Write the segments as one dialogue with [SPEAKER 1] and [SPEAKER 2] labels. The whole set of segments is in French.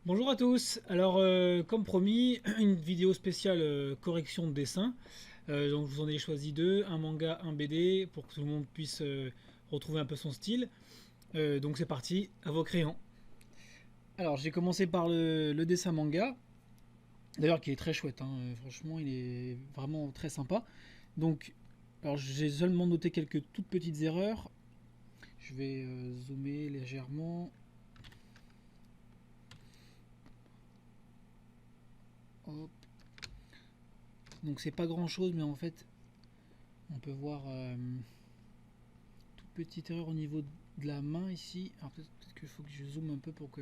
[SPEAKER 1] Bonjour à tous. Alors, comme promis, une vidéo spéciale correction de dessin. Donc, je vous en ai choisi deux, un manga, un BD, pour que tout le monde puisse retrouver un peu son style. Donc, c'est parti, à vos crayons. Alors, j'ai commencé par le dessin manga, d'ailleurs qui est très chouette, hein. Franchement, il est vraiment très sympa. Donc, alors j'ai seulement noté quelques toutes petites erreurs. Je vais zoomer légèrement. Hop. Donc, c'est pas grand chose, mais en fait, on peut voir toute petite erreur au niveau de la main ici. Alors peut-être qu'il faut que je zoome un peu pour que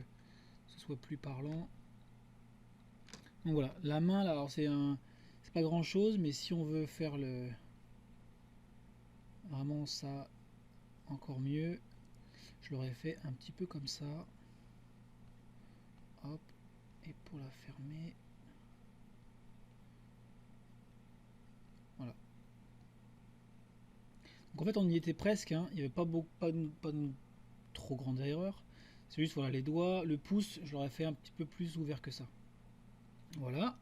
[SPEAKER 1] ce soit plus parlant. Donc voilà, la main là, alors c'est pas grand chose, mais si on veut faire le vraiment ça encore mieux, je l'aurais fait un petit peu comme ça. Hop, et pour la fermer, voilà. Donc en fait on y était presque, hein. Il n'y avait pas, beaucoup, pas de trop grande erreur. C'est juste voilà les doigts, le pouce, je l'aurais fait un petit peu plus ouvert que ça. Voilà.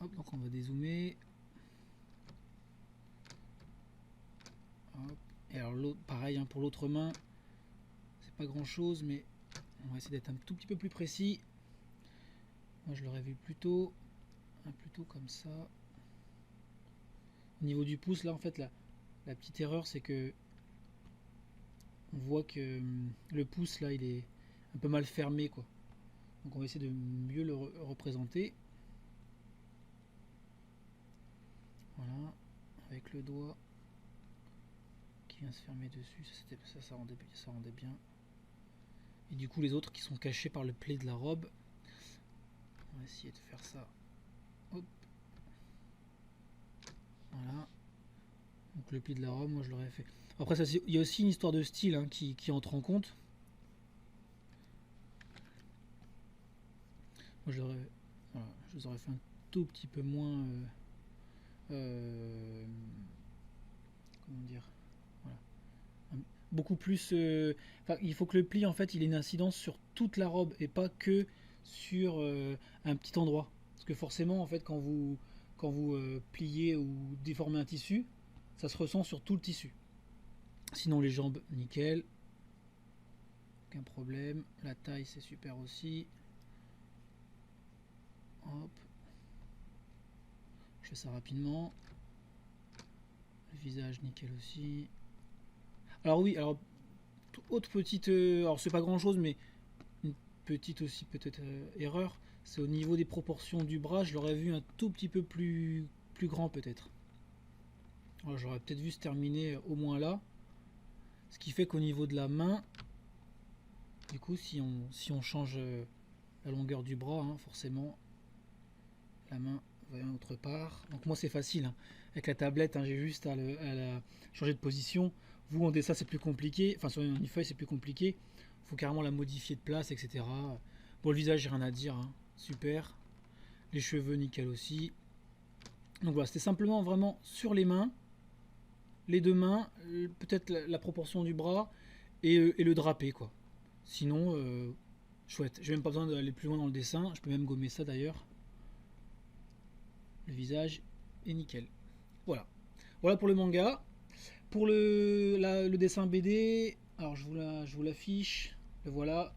[SPEAKER 1] Hop, donc on va dézoomer. Hop. Et alors l'autre, pareil hein, pour l'autre main, c'est pas grand chose, mais on va essayer d'être un tout petit peu plus précis. Moi je l'aurais vu plutôt comme ça. Au niveau du pouce, là en fait la petite erreur c'est que on voit que le pouce là il est un peu mal fermé quoi. Donc on va essayer de mieux le représenter. Voilà, avec le doigt qui vient se fermer dessus, ça rendait bien. Et du coup les autres qui sont cachés par le pli de la robe, on va essayer de faire ça. Hop. Voilà. Donc le pli de la robe, moi je l'aurais fait. Après, il y a aussi une histoire de style hein, qui entre en compte. Moi voilà, je les aurais fait un tout petit peu moins. Comment dire, voilà. Beaucoup plus. Il faut que le pli en fait il ait une incidence sur toute la robe et pas que sur un petit endroit. Parce que forcément en fait quand vous pliez ou déformez un tissu, ça se ressent sur tout le tissu. Sinon les jambes nickel, aucun problème. La taille c'est super aussi. Hop, je fais ça rapidement. Le visage nickel aussi. Alors oui, alors autre petite, alors c'est pas grand chose, mais une petite aussi peut-être erreur, c'est au niveau des proportions du bras, je l'aurais vu un tout petit peu plus grand peut-être. J'aurais peut-être vu se terminer au moins là, ce qui fait qu'au niveau de la main, du coup si on change la longueur du bras, hein, forcément la main va autre part. Donc moi c'est facile, hein. Avec la tablette, hein, j'ai juste à la changer de position. Vous en dessin c'est plus compliqué, enfin sur une feuille c'est plus compliqué. Il faut carrément la modifier de place, etc. Bon le visage j'ai rien à dire, hein. Super. Les cheveux nickel aussi. Donc voilà, c'était simplement vraiment sur les mains, les deux mains, peut-être la proportion du bras et le drapé quoi. Sinon, chouette. J'ai même pas besoin d'aller plus loin dans le dessin. Je peux même gommer ça d'ailleurs. Le visage est nickel. Voilà. Voilà pour le manga. Pour le dessin BD, alors je vous l'affiche. Le voilà.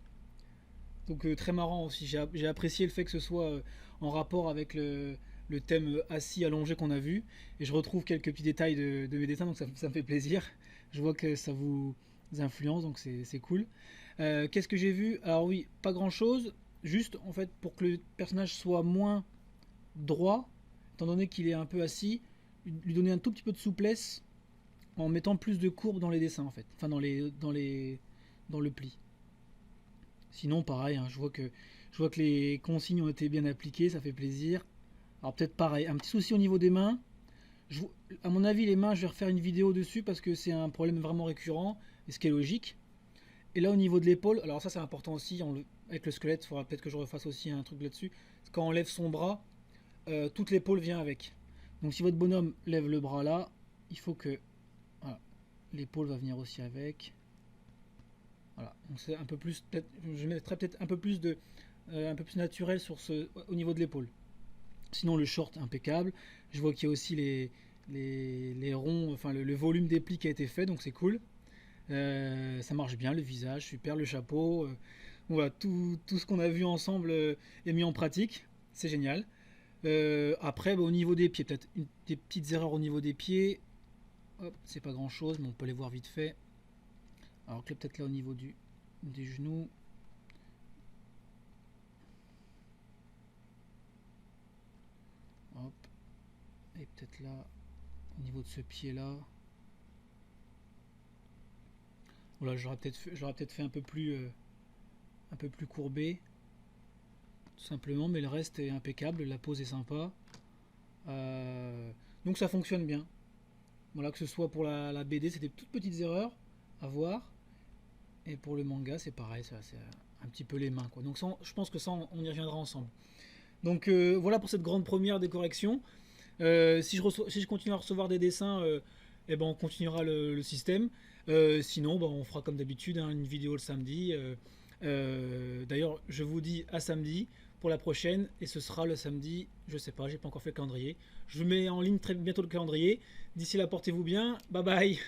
[SPEAKER 1] Donc très marrant aussi. J'ai apprécié le fait que ce soit en rapport avec le thème assis allongé qu'on a vu. Et je retrouve quelques petits détails de mes dessins, donc ça me fait plaisir. Je vois que ça vous influence, donc c'est cool. Qu'est-ce que j'ai vu? Alors oui, pas grand-chose. Juste en fait pour que le personnage soit moins droit, étant donné qu'il est un peu assis, lui donner un tout petit peu de souplesse en mettant plus de courbes dans les dessins en fait, enfin dans le pli. Sinon pareil, hein, je vois que les consignes ont été bien appliquées, ça fait plaisir. Alors peut-être pareil, un petit souci au niveau des mains. Je, à mon avis les mains je vais refaire une vidéo dessus parce que c'est un problème vraiment récurrent et ce qui est logique. Et là au niveau de l'épaule, alors ça c'est important aussi, avec le squelette, il faudra peut-être que je refasse aussi un truc là-dessus. Quand on lève son bras, toute l'épaule vient avec. Donc si votre bonhomme lève le bras là, il faut que voilà, l'épaule va venir aussi avec. Voilà, donc c'est un peu plus, je mettrai peut-être un peu plus un peu plus naturel au niveau de l'épaule. Sinon le short impeccable. Je vois qu'il y a aussi les ronds, enfin le volume des plis qui a été fait, donc c'est cool. Ça marche bien, le visage, super, le chapeau. Voilà, tout ce qu'on a vu ensemble est mis en pratique. C'est génial. Après, bah, au niveau des pieds, peut-être des petites erreurs au niveau des pieds. Hop, c'est pas grand chose, mais on peut les voir vite fait. Alors que peut-être là au niveau du genou. Hop. Et peut-être là, au niveau de ce pied-là. Voilà, j'aurais peut-être fait un peu plus courbé. Tout simplement, mais le reste est impeccable. La pose est sympa. Donc ça fonctionne bien. Voilà, que ce soit pour la BD, c'est des toutes petites erreurs à voir. Et pour le manga, c'est pareil, c'est un petit peu les mains, quoi. Donc ça, je pense que ça, on y reviendra ensemble. Donc voilà pour cette grande première des corrections. Si je continue à recevoir des dessins, eh ben on continuera le système. Sinon, ben, on fera comme d'habitude une vidéo le samedi. D'ailleurs, je vous dis à samedi pour la prochaine, et ce sera le samedi, je sais pas, j'ai pas encore fait le calendrier. Je mets en ligne très bientôt le calendrier. D'ici là, portez-vous bien. Bye bye.